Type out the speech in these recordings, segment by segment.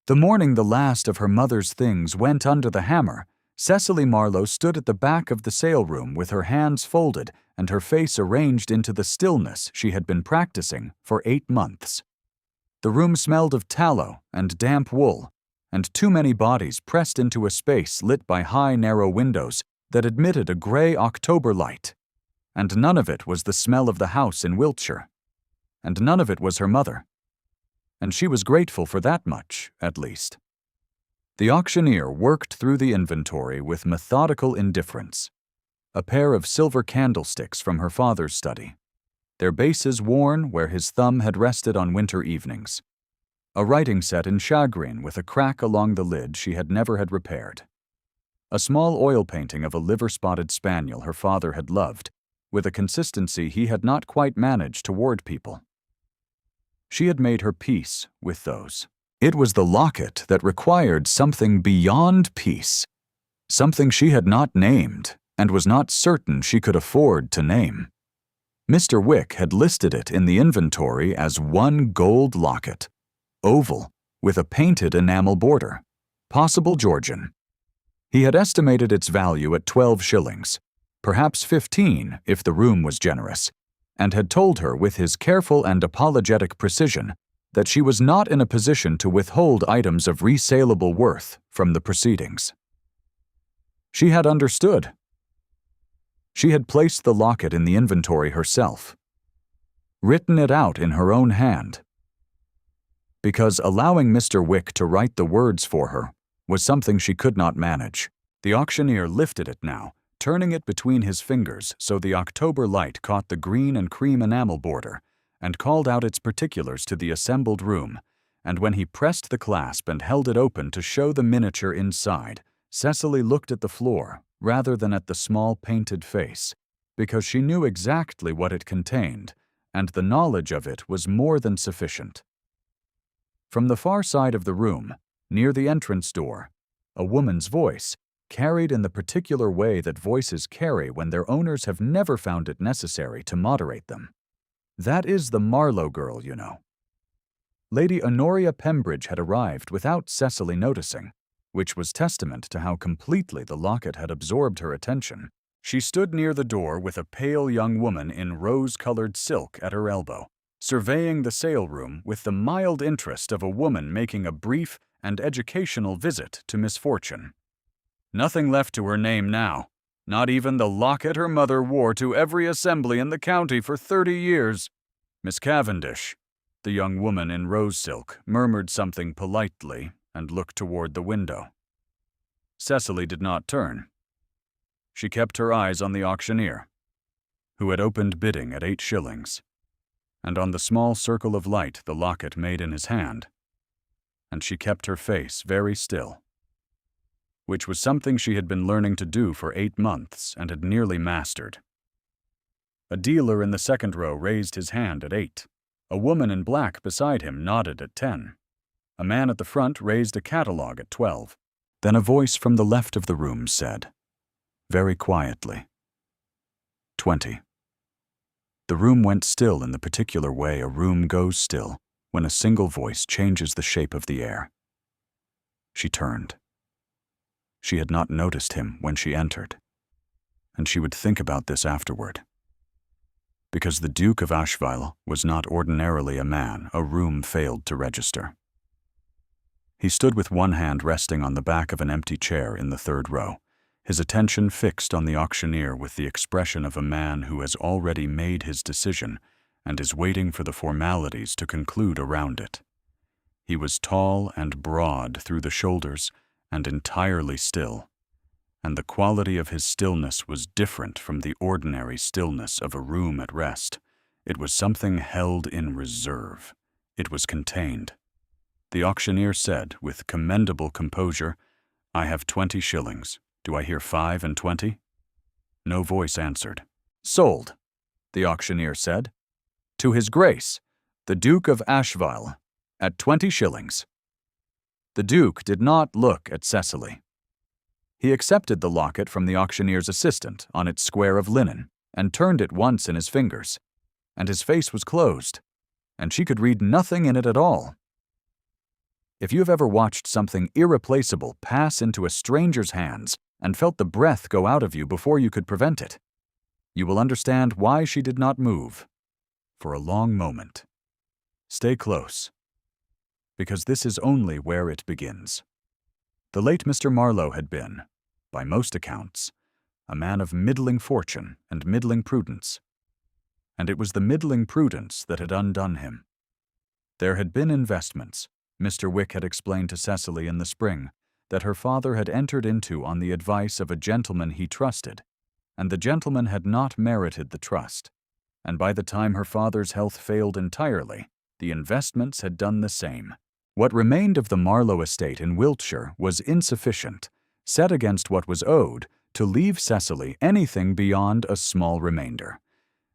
The morning the last of her mother's things went under the hammer, Cecily Marlowe stood at the back of the sale room with her hands folded and her face arranged into the stillness she had been practicing for 8 months. The room smelled of tallow and damp wool, and too many bodies pressed into a space lit by high, narrow windows that admitted a gray October light. And none of it was the smell of the house in Wiltshire. And none of it was her mother. And she was grateful for that much, at least. The auctioneer worked through the inventory with methodical indifference. A pair of silver candlesticks from her father's study, their bases worn where his thumb had rested on winter evenings. A writing set in shagreen with a crack along the lid she had never had repaired. A small oil painting of a liver-spotted spaniel her father had loved, with a consistency he had not quite managed toward people. She had made her peace with those. It was the locket that required something beyond peace, something she had not named and was not certain she could afford to name. Mr. Wick had listed it in the inventory as one gold locket, oval, with a painted enamel border, possible Georgian. He had estimated its value at 12 shillings, perhaps 15 if the room was generous, and had told her with his careful and apologetic precision that she was not in a position to withhold items of resaleable worth from the proceedings. She had understood. She had placed the locket in the inventory herself, written it out in her own hand, because allowing Mr. Wick to write the words for her was something she could not manage. The auctioneer lifted it now, turning it between his fingers so the October light caught the green and cream enamel border, and called out its particulars to the assembled room, and when he pressed the clasp and held it open to show the miniature inside, Cecily looked at the floor rather than at the small painted face, because she knew exactly what it contained, and the knowledge of it was more than sufficient. From the far side of the room, near the entrance door, a woman's voice, carried in the particular way that voices carry when their owners have never found it necessary to moderate them. That is the Marlowe girl, you know. Lady Honoria Pembridge had arrived without Cecily noticing, which was testament to how completely the locket had absorbed her attention. She stood near the door with a pale young woman in rose-colored silk at her elbow, surveying the sale room with the mild interest of a woman making a brief and educational visit to misfortune. Nothing left to her name now, not even the locket her mother wore to every assembly in the county for 30 years. Miss Cavendish, the young woman in rose silk, murmured something politely and looked toward the window. Cecily did not turn. She kept her eyes on the auctioneer, who had opened bidding at 8 shillings, and on the small circle of light the locket made in his hand, and she kept her face very still, which was something she had been learning to do for 8 months and had nearly mastered. A dealer in the second row raised his hand at 8. A woman in black beside him nodded at 10. A man at the front raised a catalogue at 12. Then a voice from the left of the room said, very quietly, 20. The room went still in the particular way a room goes still when a single voice changes the shape of the air. She turned. She had not noticed him when she entered, and she would think about this afterward. Because the Duke of Asheville was not ordinarily a man a room failed to register. He stood with one hand resting on the back of an empty chair in the third row, his attention fixed on the auctioneer with the expression of a man who has already made his decision and is waiting for the formalities to conclude around it. He was tall and broad through the shoulders and entirely still, and the quality of his stillness was different from the ordinary stillness of a room at rest. It was something held in reserve. It was contained. The auctioneer said, with commendable composure, "I have 20 shillings. Do I hear 5 and 20? No voice answered. "Sold," the auctioneer said. "To His Grace, the Duke of Asheville, at 20 shillings. The Duke did not look at Cecily. He accepted the locket from the auctioneer's assistant on its square of linen and turned it once in his fingers, and his face was closed, and she could read nothing in it at all. If you have ever watched something irreplaceable pass into a stranger's hands and felt the breath go out of you before you could prevent it, you will understand why she did not move for a long moment. Stay close, because this is only where it begins. The late Mr. Marlowe had been, by most accounts, a man of middling fortune and middling prudence. And it was the middling prudence that had undone him. There had been investments, Mr. Wick had explained to Cecily in the spring, that her father had entered into on the advice of a gentleman he trusted, and the gentleman had not merited the trust. And by the time her father's health failed entirely, the investments had done the same. What remained of the Marlowe estate in Wiltshire was insufficient, set against what was owed, to leave Cecily anything beyond a small remainder.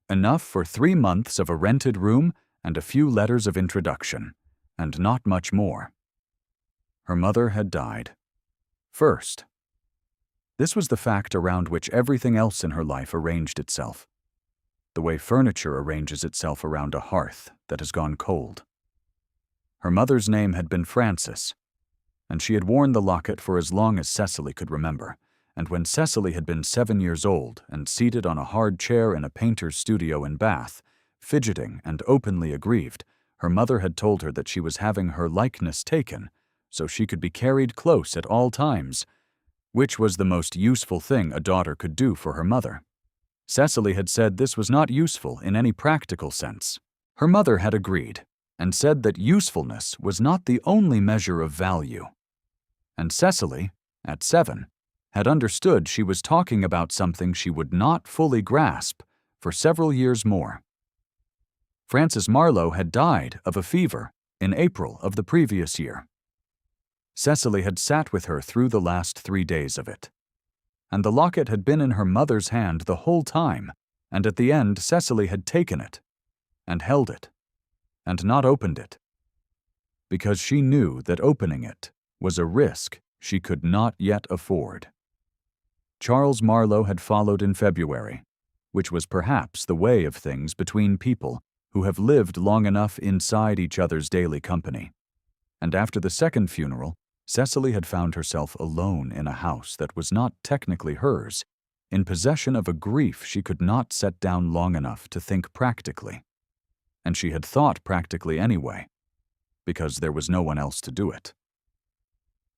Enough for 3 months of a rented room and a few letters of introduction, and not much more. Her mother had died. First. This was the fact around which everything else in her life arranged itself. The way furniture arranges itself around a hearth that has gone cold. Her mother's name had been Frances, and she had worn the locket for as long as Cecily could remember, and when Cecily had been 7 years old and seated on a hard chair in a painter's studio in Bath, fidgeting and openly aggrieved, her mother had told her that she was having her likeness taken so she could be carried close at all times, which was the most useful thing a daughter could do for her mother. Cecily had said this was not useful in any practical sense. Her mother had agreed, and said that usefulness was not the only measure of value. And Cecily, at 7, had understood she was talking about something she would not fully grasp for several years more. Frances Marlowe had died of a fever in April of the previous year. Cecily had sat with her through the last 3 days of it. And the locket had been in her mother's hand the whole time, and at the end Cecily had taken it, and held it, and not opened it, because she knew that opening it was a risk she could not yet afford. Charles Marlowe had followed in February, which was perhaps the way of things between people who have lived long enough inside each other's daily company. And after the second funeral, Cecily had found herself alone in a house that was not technically hers, in possession of a grief she could not set down long enough to think practically. And she had thought practically anyway, because there was no one else to do it.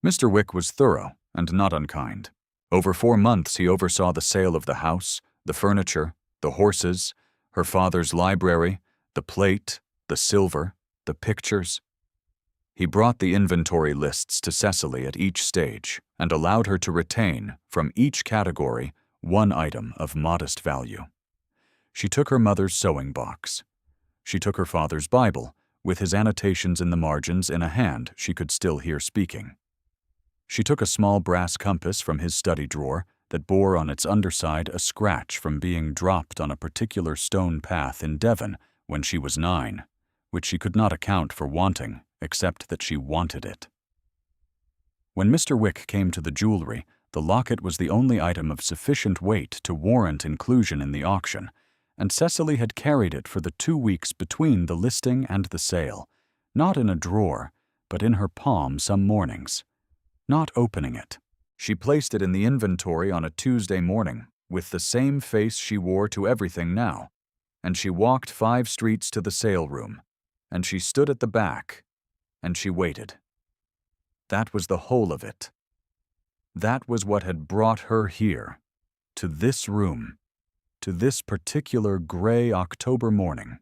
Mr. Wick was thorough and not unkind. Over 4 months he oversaw the sale of the house, the furniture, the horses, her father's library, the plate, the silver, the pictures. He brought the inventory lists to Cecily at each stage and allowed her to retain, from each category, 1 item of modest value. She took her mother's sewing box. She took her father's Bible, with his annotations in the margins in a hand she could still hear speaking. She took a small brass compass from his study drawer that bore on its underside a scratch from being dropped on a particular stone path in Devon when she was 9, which she could not account for wanting, except that she wanted it. When Mr. Wick came to the jewelry, the locket was the only item of sufficient weight to warrant inclusion in the auction, and Cecily had carried it for the 2 weeks between the listing and the sale, not in a drawer, but in her palm some mornings. Not opening it. She placed it in the inventory on a Tuesday morning, with the same face she wore to everything now, and she walked 5 streets to the sale room, and she stood at the back, and she waited. That was the whole of it. That was what had brought her here, to this room, to this particular gray October morning,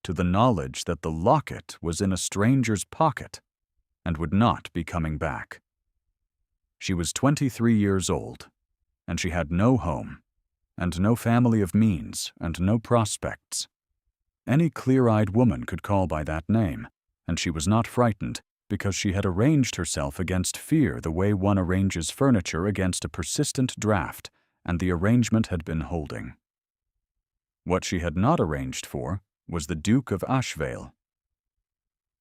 to the knowledge that the locket was in a stranger's pocket and would not be coming back. She was 23 years old, and she had no home, and no family of means, and no prospects. Any clear-eyed woman could call by that name, and she was not frightened, because she had arranged herself against fear the way one arranges furniture against a persistent draft, and the arrangement had been holding. What she had not arranged for was the Duke of Ashvale,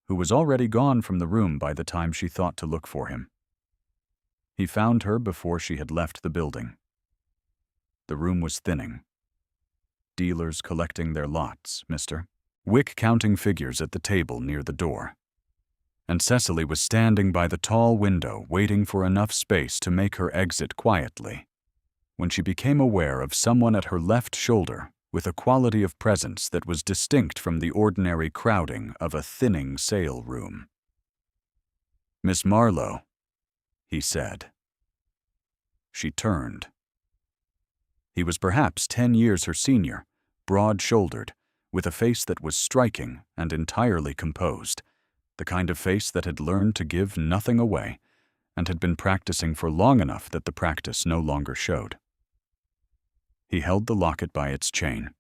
who was already gone from the room by the time she thought to look for him. He found her before she had left the building. The room was thinning. Dealers collecting their lots, Mr. Wick counting figures at the table near the door. and Cecily was standing by the tall window waiting for enough space to make her exit quietly, when she became aware of someone at her left shoulder with a quality of presence that was distinct from the ordinary crowding of a thinning sale room. "Miss Marlowe," he said. She turned. He was perhaps 10 years her senior, broad-shouldered, with a face that was striking and entirely composed, the kind of face that had learned to give nothing away and had been practicing for long enough that the practice no longer showed. He held the locket by its chain,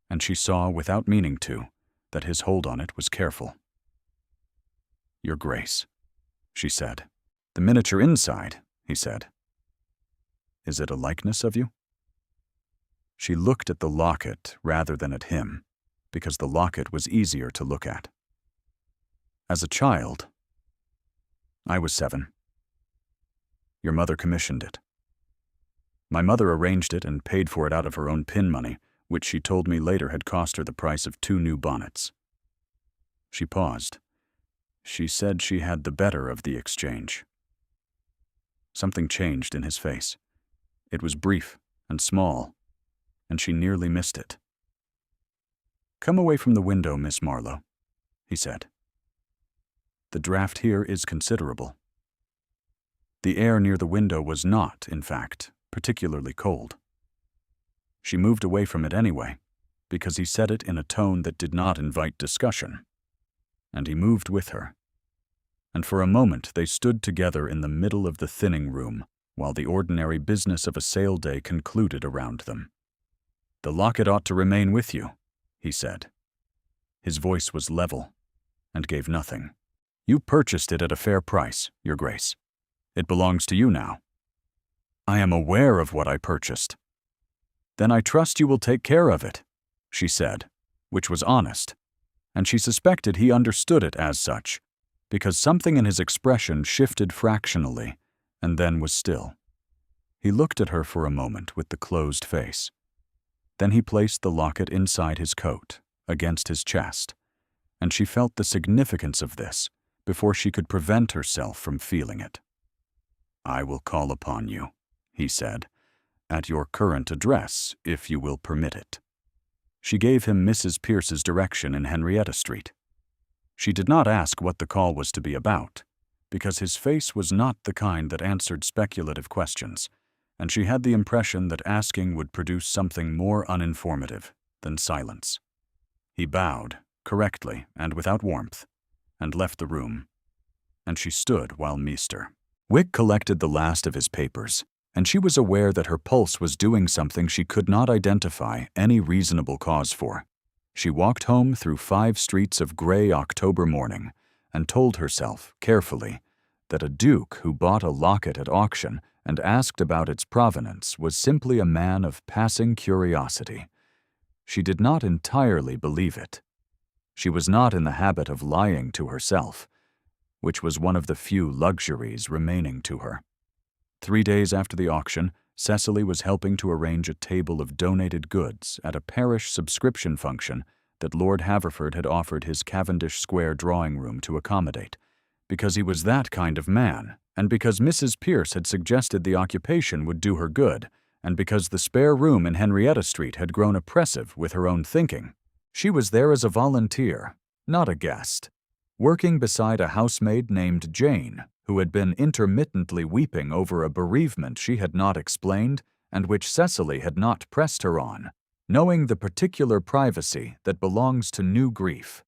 and she saw, without meaning to, that his hold on it was careful. "Your Grace," she said. "The miniature inside," he said. "Is it a likeness of you?" She looked at the locket rather than at him, because the locket was easier to look at. "As a child, I was 7. Your mother commissioned it. My mother arranged it and paid for it out of her own pin money, which she told me later had cost her the price of 2 new bonnets." She paused. She said she had the better of the exchange. Something changed in his face. It was brief and small, and she nearly missed it. "Come away from the window, Miss Marlowe," he said. "The draft here is considerable." The air near the window was not, in fact, particularly cold. She moved away from it anyway, because he said it in a tone that did not invite discussion, and he moved with her. And for a moment they stood together in the middle of the thinning room, while the ordinary business of a sale day concluded around them. "The locket ought to remain with you," he said. His voice was level and gave nothing. "You purchased it at a fair price, Your Grace. It belongs to you now." "I am aware of what I purchased." "Then I trust you will take care of it," she said, which was honest, and she suspected he understood it as such, because something in his expression shifted fractionally and then was still. He looked at her for a moment with the closed face. Then he placed the locket inside his coat, against his chest, and she felt the significance of this before she could prevent herself from feeling it. "I will call upon you," he said, "at your current address, if you will permit it." She gave him Mrs. Pierce's direction in Henrietta Street. She did not ask what the call was to be about, because his face was not the kind that answered speculative questions, and she had the impression that asking would produce something more uninformative than silence. He bowed, correctly and without warmth, and left the room, and she stood while Meester Wick collected the last of his papers, and she was aware that her pulse was doing something she could not identify any reasonable cause for. She walked home through 5 streets of gray October morning and told herself, carefully, that a duke who bought a locket at auction and asked about its provenance was simply a man of passing curiosity. She did not entirely believe it. She was not in the habit of lying to herself, which was one of the few luxuries remaining to her. 3 days after the auction, Cecily was helping to arrange a table of donated goods at a parish subscription function that Lord Haverford had offered his Cavendish Square drawing room to accommodate, because he was that kind of man, and because Mrs. Pierce had suggested the occupation would do her good, and because the spare room in Henrietta Street had grown oppressive with her own thinking. She was there as a volunteer, not a guest, working beside a housemaid named Jane, who had been intermittently weeping over a bereavement she had not explained and which Cecily had not pressed her on, knowing the particular privacy that belongs to new grief.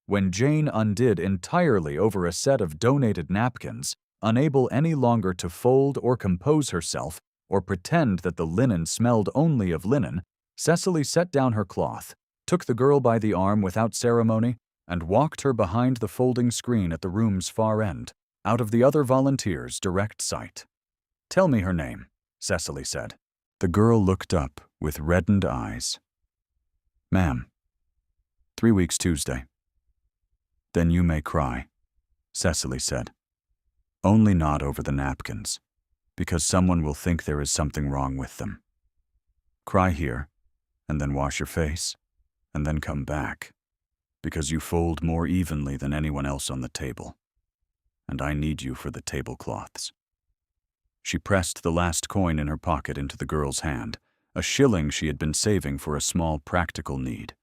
When Jane undid entirely over a set of donated napkins, unable any longer to fold or compose herself or pretend that the linen smelled only of linen, Cecily set down her cloth, took the girl by the arm without ceremony, and walked her behind the folding screen at the room's far end, out of the other volunteers' direct sight. "Tell me her name," Cecily said. The girl looked up with reddened eyes. "Ma'am, 3 weeks Tuesday." "Then you may cry," Cecily said. "Only not over the napkins, because someone will think there is something wrong with them. Cry here, and then wash your face, and then come back, because you fold more evenly than anyone else on the table." and I need you for the tablecloths." She pressed the last coin in her pocket into the girl's hand, a shilling she had been saving for a small practical need,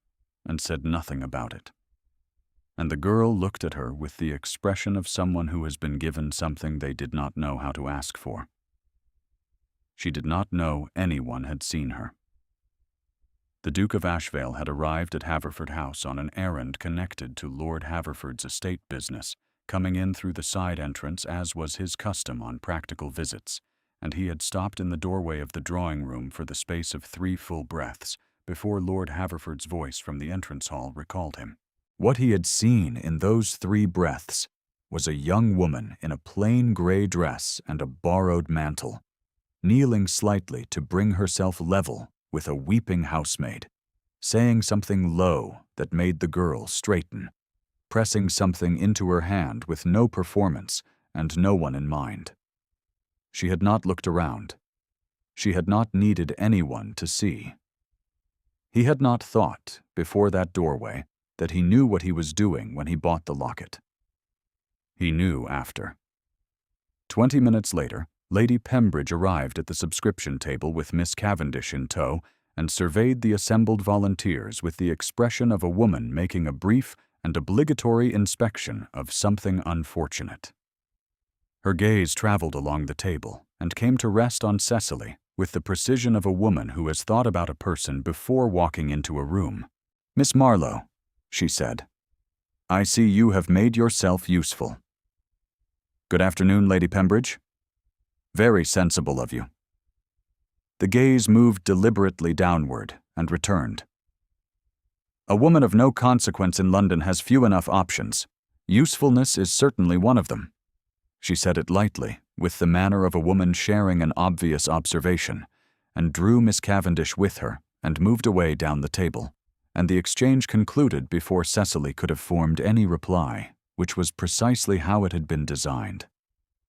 and said nothing about it. And the girl looked at her with the expression of someone who has been given something they did not know how to ask for. She did not know anyone had seen her. The Duke of Ashvale had arrived at Haverford House on an errand connected to Lord Haverford's estate business, coming in through the side entrance as was his custom on practical visits, and he had stopped in the doorway of the drawing-room for the space of 3 full breaths before Lord Haverford's voice from the entrance hall recalled him. What he had seen in those 3 breaths was a young woman in a plain gray dress and a borrowed mantle, kneeling slightly to bring herself level with a weeping housemaid, saying something low that made the girl straighten, pressing something into her hand with no performance and no one in mind. She had not looked around. She had not needed anyone to see. He had not thought, before that doorway, that he knew what he was doing when he bought the locket. He knew after. 20 minutes later, Lady Pembridge arrived at the subscription table with Miss Cavendish in tow and surveyed the assembled volunteers with the expression of a woman making a brief and obligatory inspection of something unfortunate. Her gaze traveled along the table and came to rest on Cecily with the precision of a woman who has thought about a person before walking into a room. "Miss Marlowe," she said, "I see you have made yourself useful." "Good afternoon, Lady Pembridge." "Very sensible of you." The gaze moved deliberately downward and returned. "A woman of no consequence in London has few enough options. Usefulness is certainly one of them." She said it lightly, with the manner of a woman sharing an obvious observation, and drew Miss Cavendish with her and moved away down the table, and the exchange concluded before Cecily could have formed any reply, which was precisely how it had been designed.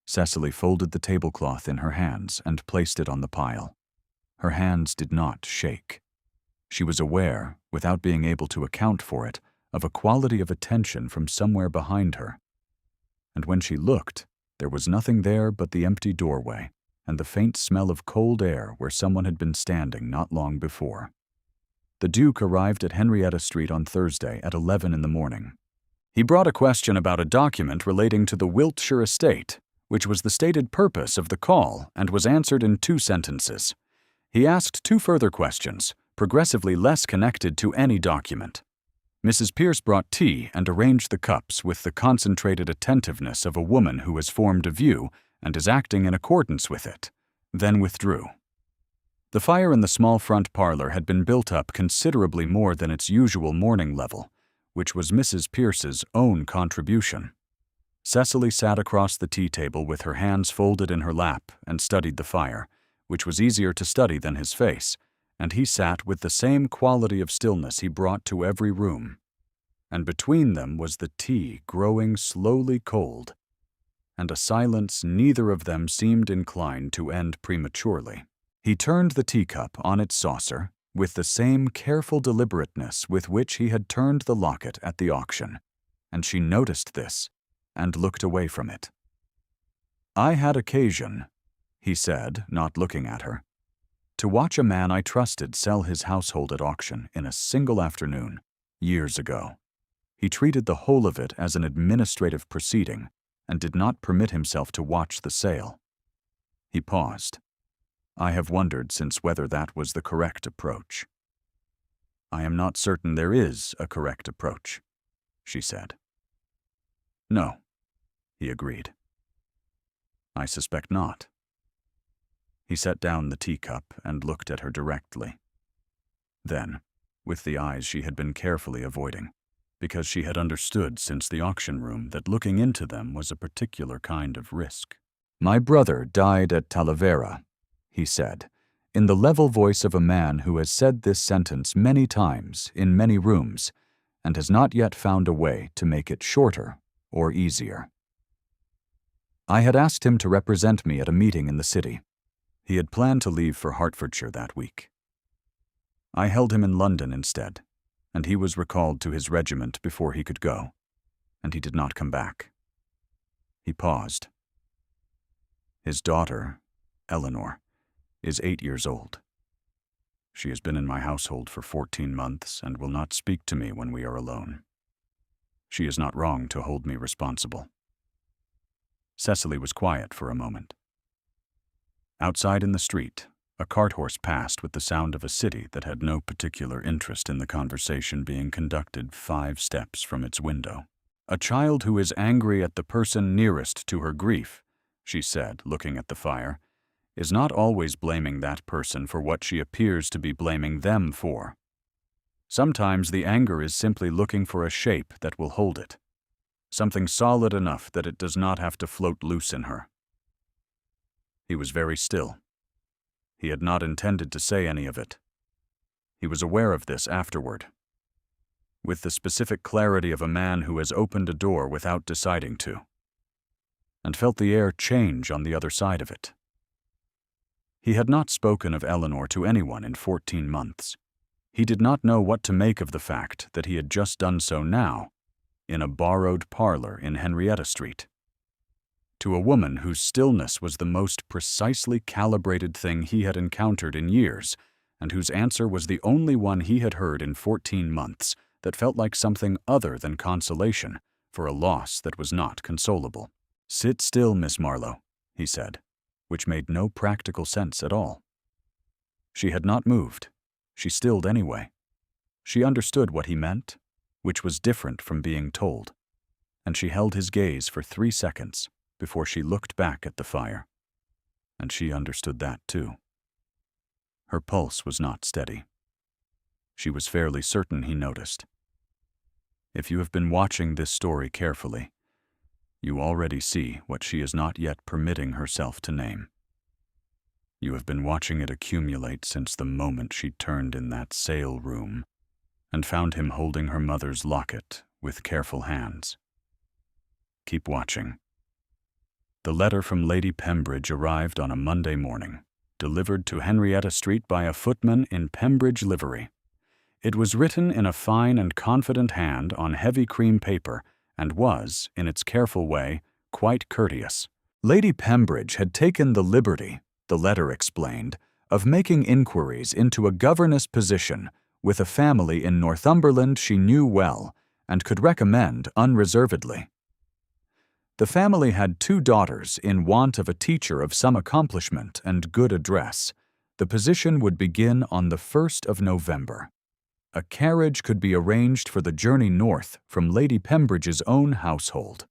Cecily folded the tablecloth in her hands and placed it on the pile. Her hands did not shake. She was aware, without being able to account for it, of a quality of attention from somewhere behind her. And when she looked, there was nothing there but the empty doorway and the faint smell of cold air where someone had been standing not long before. The Duke arrived at Henrietta Street on Thursday at 11 in the morning. He brought a question about a document relating to the Wiltshire estate, which was the stated purpose of the call and was answered in 2 sentences. He asked 2 further questions, progressively less connected to any document. Mrs. Pierce brought tea and arranged the cups with the concentrated attentiveness of a woman who has formed a view and is acting in accordance with it, then withdrew. The fire in the small front parlor had been built up considerably more than its usual morning level, which was Mrs. Pierce's own contribution. Cecily sat across the tea table with her hands folded in her lap and studied the fire, which was easier to study than his face, and he sat with the same quality of stillness he brought to every room. And between them was the tea growing slowly cold, and a silence neither of them seemed inclined to end prematurely. He turned the teacup on its saucer with the same careful deliberateness with which he had turned the locket at the auction, and she noticed this and looked away from it. "I had occasion," he said, not looking at her, "to watch a man I trusted sell his household at auction in a single afternoon, years ago. He treated the whole of it as an administrative proceeding and did not permit himself to watch the sale." He paused. "I have wondered since whether that was the correct approach." "I am not certain there is a correct approach," she said. "No," he agreed. "I suspect not." He set down the teacup and looked at her directly. Then, with the eyes she had been carefully avoiding, because she had understood since the auction room that looking into them was a particular kind of risk. "My brother died at Talavera," he said, in the level voice of a man who has said this sentence many times in many rooms and has not yet found a way to make it shorter or easier. I had asked him to represent me at a meeting in the city. He had planned to leave for Hertfordshire that week. I held him in London instead, and he was recalled to his regiment before he could go, and he did not come back. He paused. His daughter, Eleanor, is 8 years old. She has been in my household for 14 months and will not speak to me when we are alone. She is not wrong to hold me responsible. Cecily was quiet for a moment. Outside in the street, a cart horse passed with the sound of a city that had no particular interest in the conversation being conducted 5 steps from its window. A child who is angry at the person nearest to her grief, she said, looking at the fire, is not always blaming that person for what she appears to be blaming them for. Sometimes the anger is simply looking for a shape that will hold it, something solid enough that it does not have to float loose in her. He was very still. He had not intended to say any of it. He was aware of this afterward, with the specific clarity of a man who has opened a door without deciding to, and felt the air change on the other side of it. He had not spoken of Eleanor to anyone in 14 months. He did not know what to make of the fact that he had just done so now, in a borrowed parlor in Henrietta Street. To a woman whose stillness was the most precisely calibrated thing he had encountered in years, and whose answer was the only one he had heard in 14 months that felt like something other than consolation for a loss that was not consolable. "Sit still, Miss Marlowe," he said, which made no practical sense at all. She had not moved. She stilled anyway. She understood what he meant, which was different from being told, and she held his gaze for 3 seconds before she looked back at the fire. And she understood that too. Her pulse was not steady. She was fairly certain he noticed. If you have been watching this story carefully, you already see what she is not yet permitting herself to name. You have been watching it accumulate since the moment she turned in that sale room and found him holding her mother's locket with careful hands. Keep watching. The letter from Lady Pembridge arrived on a Monday morning, delivered to Henrietta Street by a footman in Pembridge livery. It was written in a fine and confident hand on heavy cream paper and was, in its careful way, quite courteous. Lady Pembridge had taken the liberty, the letter explained, of making inquiries into a governess position with a family in Northumberland she knew well and could recommend unreservedly. The family had 2 daughters in want of a teacher of some accomplishment and good address. The position would begin on the 1st of November. A carriage could be arranged for the journey north from Lady Pembridge's own household.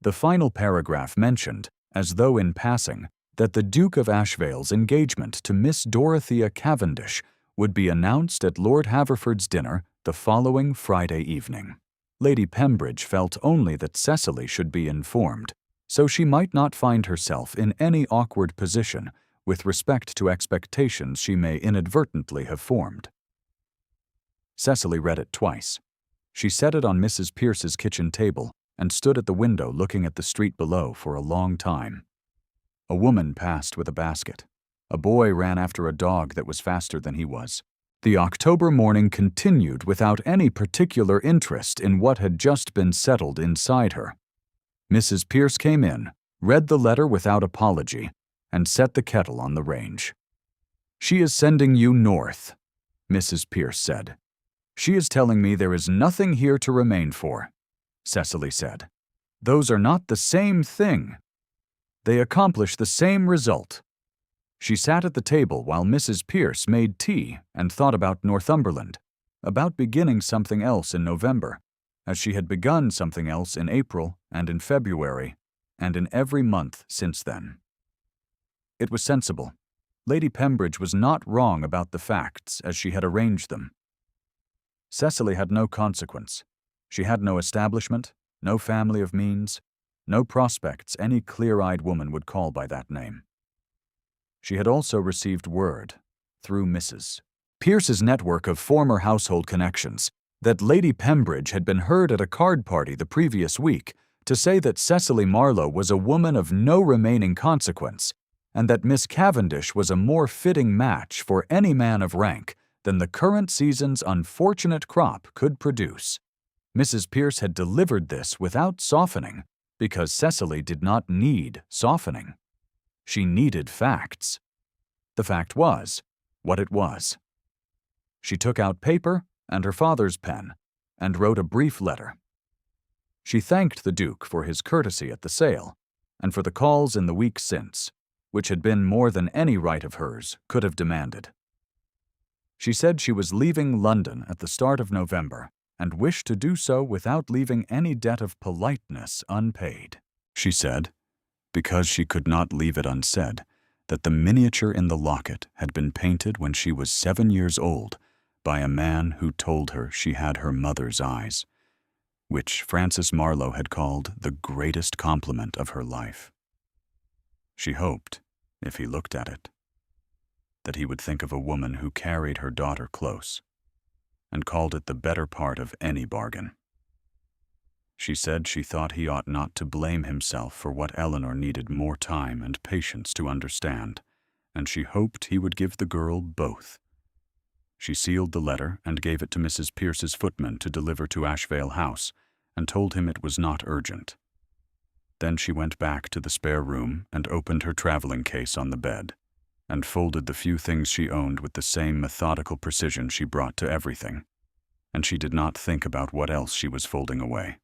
The final paragraph mentioned, as though in passing, that the Duke of Ashvale's engagement to Miss Dorothea Cavendish would be announced at Lord Haverford's dinner the following Friday evening. Lady Pembridge felt only that Cecily should be informed, so she might not find herself in any awkward position with respect to expectations she may inadvertently have formed. Cecily read it twice. She set it on Mrs. Pierce's kitchen table and stood at the window looking at the street below for a long time. A woman passed with a basket. A boy ran after a dog that was faster than he was. The October morning continued without any particular interest in what had just been settled inside her. Mrs. Pierce came in, read the letter without apology, and set the kettle on the range. "She is sending you north," Mrs. Pierce said. "She is telling me there is nothing here to remain for," Cecily said. "Those are not the same thing. They accomplish the same result." She sat at the table while Mrs. Pierce made tea and thought about Northumberland, about beginning something else in November, as she had begun something else in April and in February, and in every month since then. It was sensible. Lady Pembridge was not wrong about the facts as she had arranged them. Cecily had no consequence. She had no establishment, no family of means, no prospects any clear-eyed woman would call by that name. She had also received word, through Mrs. Pierce's network of former household connections, that Lady Pembridge had been heard at a card party the previous week to say that Cecily Marlowe was a woman of no remaining consequence, and that Miss Cavendish was a more fitting match for any man of rank than the current season's unfortunate crop could produce. Mrs. Pierce had delivered this without softening, because Cecily did not need softening. She needed facts. The fact was what it was. She took out paper and her father's pen and wrote a brief letter. She thanked the Duke for his courtesy at the sale and for the calls in the weeks since, which had been more than any right of hers could have demanded. She said she was leaving London at the start of November and wished to do so without leaving any debt of politeness unpaid. She said, because she could not leave it unsaid, that the miniature in the locket had been painted when she was 7 years old by a man who told her she had her mother's eyes, which Francis Marlowe had called the greatest compliment of her life. She hoped, if he looked at it, that he would think of a woman who carried her daughter close and called it the better part of any bargain. She said she thought he ought not to blame himself for what Eleanor needed more time and patience to understand, and she hoped he would give the girl both. She sealed the letter and gave it to Mrs. Pierce's footman to deliver to Ashvale House, and told him it was not urgent. Then she went back to the spare room and opened her traveling case on the bed, and folded the few things she owned with the same methodical precision she brought to everything, and she did not think about what else she was folding away.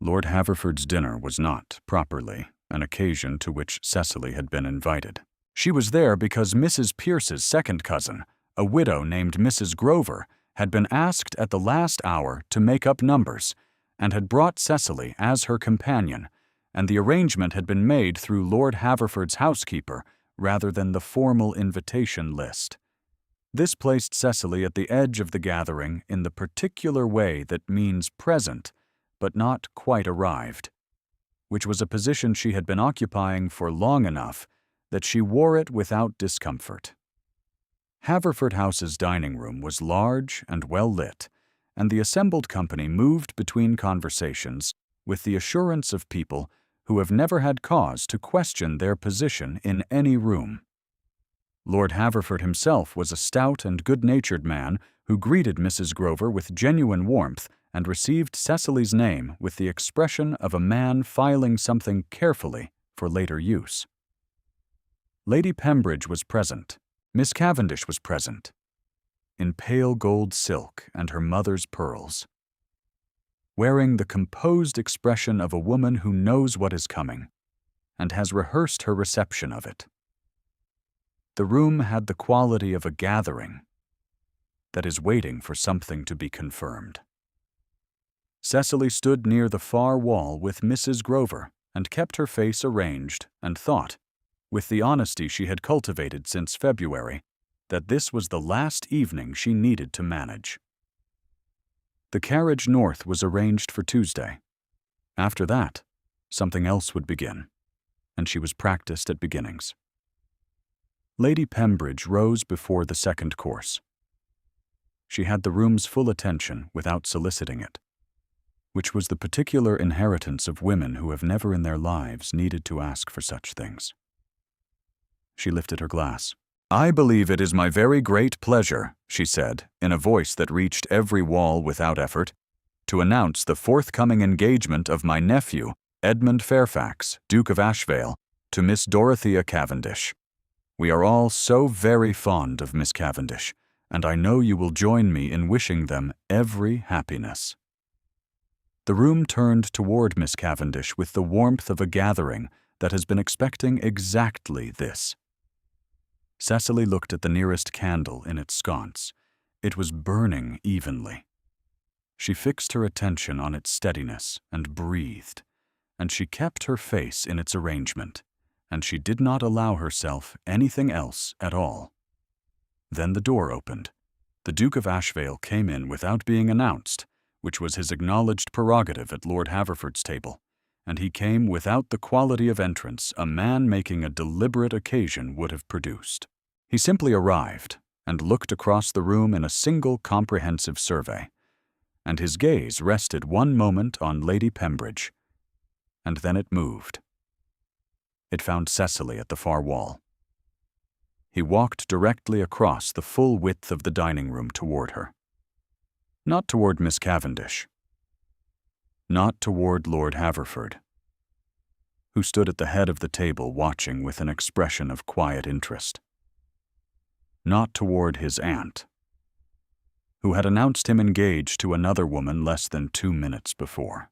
Lord Haverford's dinner was not, properly, an occasion to which Cecily had been invited. She was there because Mrs. Pierce's second cousin, a widow named Mrs. Grover, had been asked at the last hour to make up numbers, and had brought Cecily as her companion, and the arrangement had been made through Lord Haverford's housekeeper rather than the formal invitation list. This placed Cecily at the edge of the gathering in the particular way that means present, but not quite arrived, which was a position she had been occupying for long enough that she wore it without discomfort. Haverford House's dining room was large and well lit, and the assembled company moved between conversations with the assurance of people who have never had cause to question their position in any room. Lord Haverford himself was a stout and good-natured man who greeted Mrs. Grover with genuine warmth and received Cecily's name with the expression of a man filing something carefully for later use. Lady Pembridge was present. Miss Cavendish was present, in pale gold silk and her mother's pearls, wearing the composed expression of a woman who knows what is coming and has rehearsed her reception of it. The room had the quality of a gathering that is waiting for something to be confirmed. Cecily stood near the far wall with Mrs. Grover and kept her face arranged and thought, with the honesty she had cultivated since February, that this was the last evening she needed to manage. The carriage north was arranged for Tuesday. After that, something else would begin, and she was practiced at beginnings. Lady Pembridge rose before the second course. She had the room's full attention without soliciting it, which was the particular inheritance of women who have never in their lives needed to ask for such things. She lifted her glass. "I believe it is my very great pleasure," she said, in a voice that reached every wall without effort, "to announce the forthcoming engagement of my nephew, Edmund Fairfax, Duke of Ashvale, to Miss Dorothea Cavendish. We are all so very fond of Miss Cavendish, and I know you will join me in wishing them every happiness." The room turned toward Miss Cavendish with the warmth of a gathering that has been expecting exactly this. Cecily looked at the nearest candle in its sconce. It was burning evenly. She fixed her attention on its steadiness and breathed, and she kept her face in its arrangement, and she did not allow herself anything else at all. Then the door opened. The Duke of Ashvale came in without being announced, which was his acknowledged prerogative at Lord Haverford's table, and he came without the quality of entrance a man making a deliberate occasion would have produced. He simply arrived and looked across the room in a single comprehensive survey, and his gaze rested one moment on Lady Pembridge, and then it moved. It found Cecily at the far wall. He walked directly across the full width of the dining room toward her. Not toward Miss Cavendish. Not toward Lord Haverford. who stood at the head of the table watching with an expression of quiet interest. Not toward his aunt, who had announced him engaged to another woman less than 2 minutes before.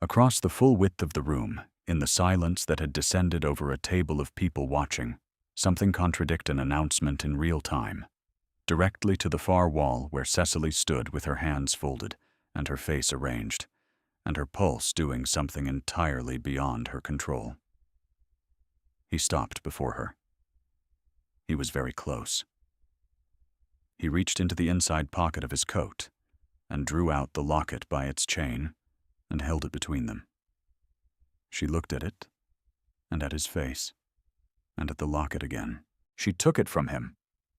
Across the full width of the room, in the silence that had descended over a table of people watching, something contradicted an announcement in real time. Directly to the far wall where Cecily stood with her hands folded and her face arranged, and her pulse doing something entirely beyond her control. He stopped before her. He was very close. He reached into the inside pocket of his coat and drew out the locket by its chain and held it between them. She looked at it, and at his face, and at the locket again. She took it from him.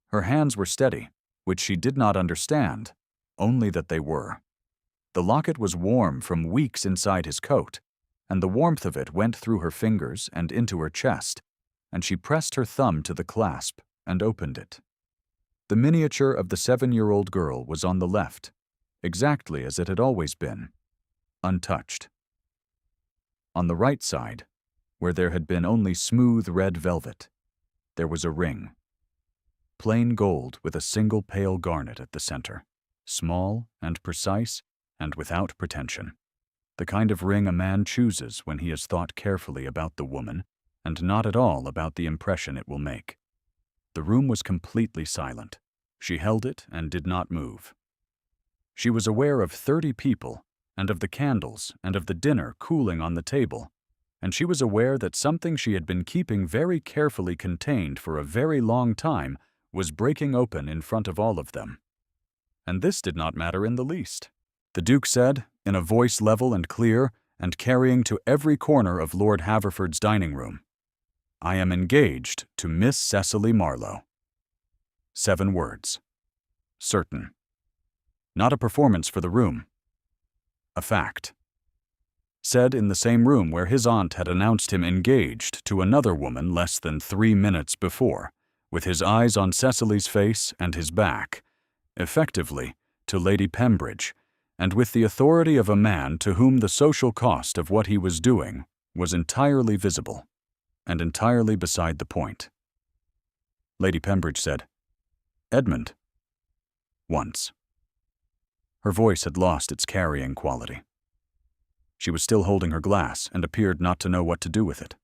Her hands were steady, which she did not understand, only that they were. The locket was warm from weeks inside his coat, and the warmth of it went through her fingers and into her chest, and she pressed her thumb to the clasp and opened it. The miniature of the 7-year-old girl was on the left, exactly as it had always been, untouched. On the right side, where there had been only smooth red velvet, there was a ring. Plain gold with a single pale garnet at the center, small and precise and without pretension. The kind of ring a man chooses when he has thought carefully about the woman and not at all about the impression it will make. The room was completely silent. She held it and did not move. She was aware of 30 people and of the candles and of the dinner cooling on the table, and she was aware that something she had been keeping very carefully contained for a very long time was breaking open in front of all of them. And this did not matter in the least. The Duke said, in a voice level and clear, and carrying to every corner of Lord Haverford's dining room, "I am engaged to Miss Cecily Marlowe." 7 words. Certain. Not a performance for the room. A fact. Said in the same room where his aunt had announced him engaged to another woman less than 3 minutes before, with his eyes on Cecily's face and his back, effectively, to Lady Pembridge, and with the authority of a man to whom the social cost of what he was doing was entirely visible, and entirely beside the point. Lady Pembridge said, "Edmund." Once. Her voice had lost its carrying quality. She was still holding her glass and appeared not to know what to do with it.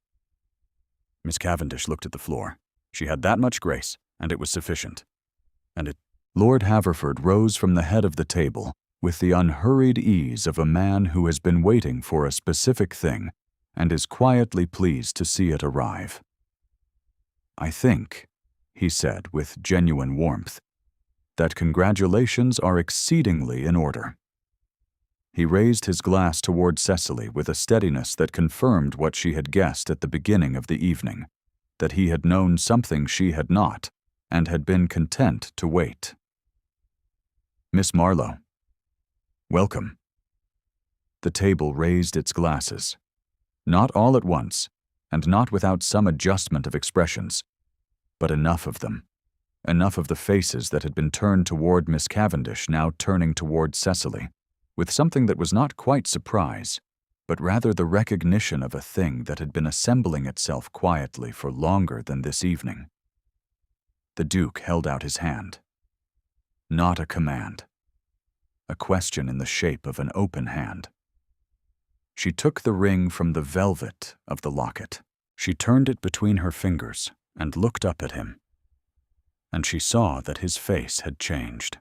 Miss Cavendish looked at the floor. She had that much grace, and it was sufficient. Lord Haverford rose from the head of the table with the unhurried ease of a man who has been waiting for a specific thing and is quietly pleased to see it arrive. "I think," he said with genuine warmth, "that congratulations are exceedingly in order." He raised his glass toward Cecily with a steadiness that confirmed what she had guessed at the beginning of the evening, that he had known something she had not, and had been content to wait. "Miss Marlowe, welcome." The table raised its glasses, not all at once, and not without some adjustment of expressions, but enough of them, enough of the faces that had been turned toward Miss Cavendish now turning toward Cecily, with something that was not quite surprise, but rather the recognition of a thing that had been assembling itself quietly for longer than this evening. The Duke held out his hand. Not a command. A question in the shape of an open hand. She took the ring from the velvet of the locket. She turned it between her fingers and looked up at him. And she saw that his face had changed.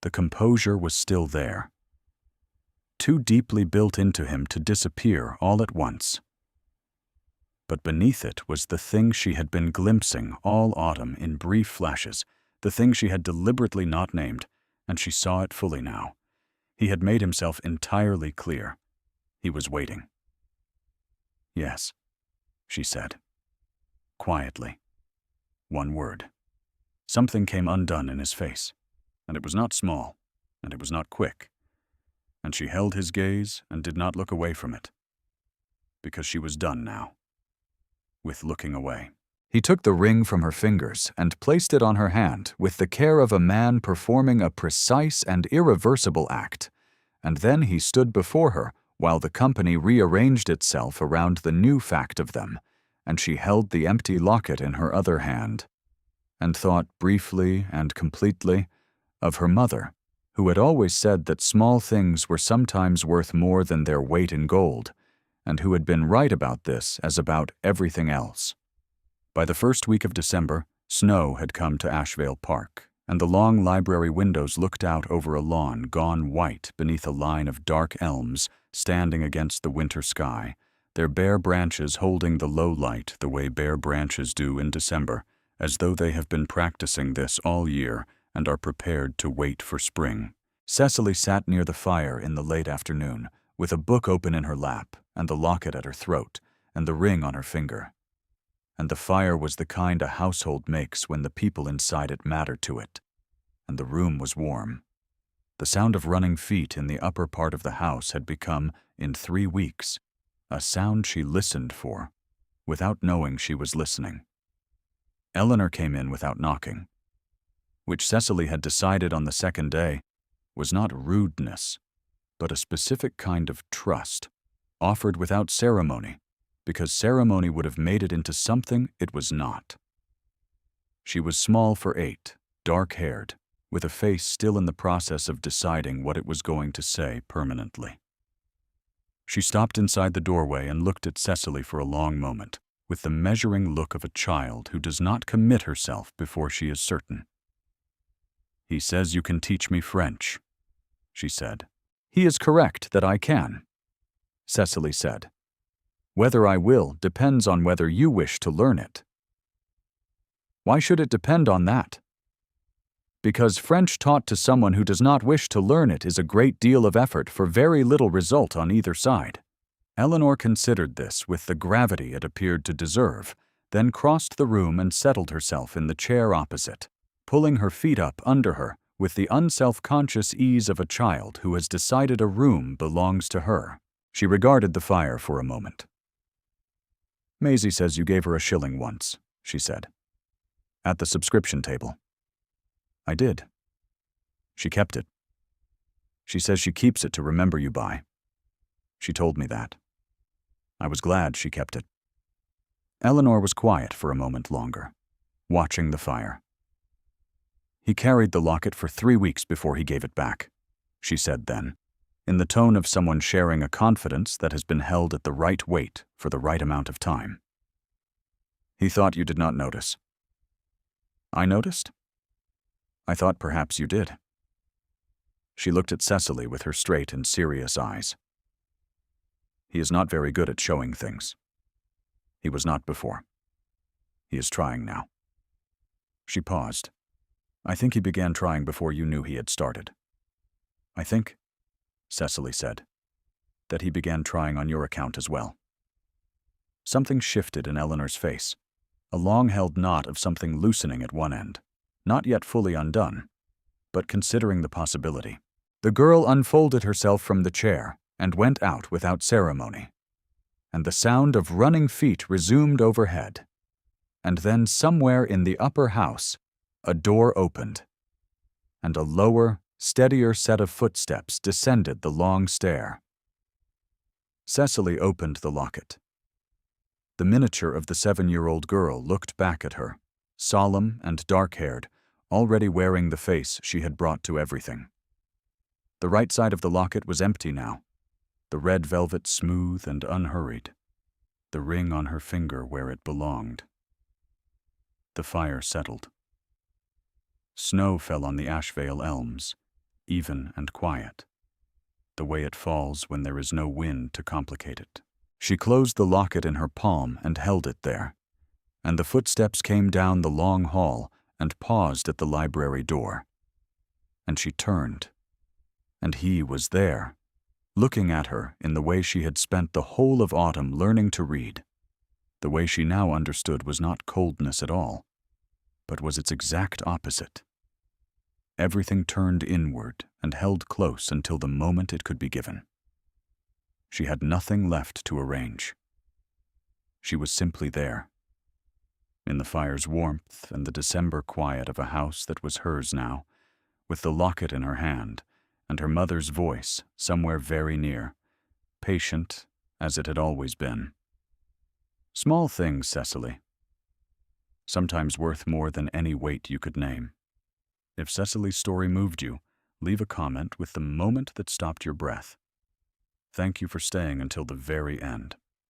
The composure was still there, too deeply built into him to disappear all at once. But beneath it was the thing she had been glimpsing all autumn in brief flashes, the thing she had deliberately not named, and she saw it fully now. He had made himself entirely clear. He was waiting. "Yes," she said, quietly. One word. Something came undone in his face, and it was not small, and it was not quick, and she held his gaze and did not look away from it, because she was done now with looking away. He took the ring from her fingers and placed it on her hand with the care of a man performing a precise and irreversible act, and then he stood before her, while the company rearranged itself around the new fact of them, and she held the empty locket in her other hand, and thought briefly and completely of her mother, who had always said that small things were sometimes worth more than their weight in gold, and who had been right about this as about everything else. By the first week of December, snow had come to Ashvale Park, and the long library windows looked out over a lawn gone white beneath a line of dark elms standing against the winter sky, their bare branches holding the low light the way bare branches do in December, as though they have been practicing this all year and are prepared to wait for spring. Cecily sat near the fire in the late afternoon, with a book open in her lap and the locket at her throat and the ring on her finger. And the fire was the kind a household makes when the people inside it matter to it. And the room was warm. The sound of running feet in the upper part of the house had become, in 3 weeks, a sound she listened for, without knowing she was listening. Eleanor came in without knocking, which Cecily had decided on the second day was not rudeness, but a specific kind of trust, offered without ceremony, because ceremony would have made it into something it was not. She was small for 8, dark-haired, with a face still in the process of deciding what it was going to say permanently. She stopped inside the doorway and looked at Cecily for a long moment, with the measuring look of a child who does not commit herself before she is certain. "He says you can teach me French," she said. "He is correct that I can," Cecily said. "Whether I will depends on whether you wish to learn it." "Why should it depend on that?" "Because French taught to someone who does not wish to learn it is a great deal of effort for very little result on either side." Eleanor considered this with the gravity it appeared to deserve, then crossed the room and settled herself in the chair opposite, pulling her feet up under her with the unself-conscious ease of a child who has decided a room belongs to her. She regarded the fire for a moment. "Maisie says you gave her a shilling once," she said. "At the subscription table." "I did. She kept it. She says she keeps it to remember you by. She told me that. I was glad she kept it." Eleanor was quiet for a moment longer, watching the fire. "He carried the locket for 3 weeks before he gave it back," she said then, in the tone of someone sharing a confidence that has been held at the right weight for the right amount of time. "He thought you did not notice." "I noticed? I thought perhaps you did." She looked at Cecily with her straight and serious eyes. "He is not very good at showing things. He was not before. He is trying now." She paused. "I think he began trying before you knew he had started." "I think," Cecily said, "that he began trying on your account as well." Something shifted in Eleanor's face, a long-held knot of something loosening at one end, not yet fully undone, but considering the possibility. The girl unfolded herself from the chair and went out without ceremony, and the sound of running feet resumed overhead. And then somewhere in the upper house, a door opened, and a lower, steadier set of footsteps descended the long stair. Cecily opened the locket. The miniature of the 7-year-old girl looked back at her, solemn and dark-haired, already wearing the face she had brought to everything. The right side of the locket was empty now, the red velvet smooth and unhurried, the ring on her finger where it belonged. The fire settled. Snow fell on the Ashvale elms, even and quiet, the way it falls when there is no wind to complicate it. She closed the locket in her palm and held it there, and the footsteps came down the long hall and paused at the library door. And she turned, and he was there, looking at her in the way she had spent the whole of autumn learning to read. The way she now understood was not coldness at all, but was its exact opposite. Everything turned inward and held close until the moment it could be given. She had nothing left to arrange. She was simply there, in the fire's warmth and the December quiet of a house that was hers now, with the locket in her hand and her mother's voice somewhere very near, patient as it had always been. Small things, Cecily. Sometimes worth more than any weight you could name. If Cecily's story moved you, leave a comment with the moment that stopped your breath. Thank you for staying until the very end.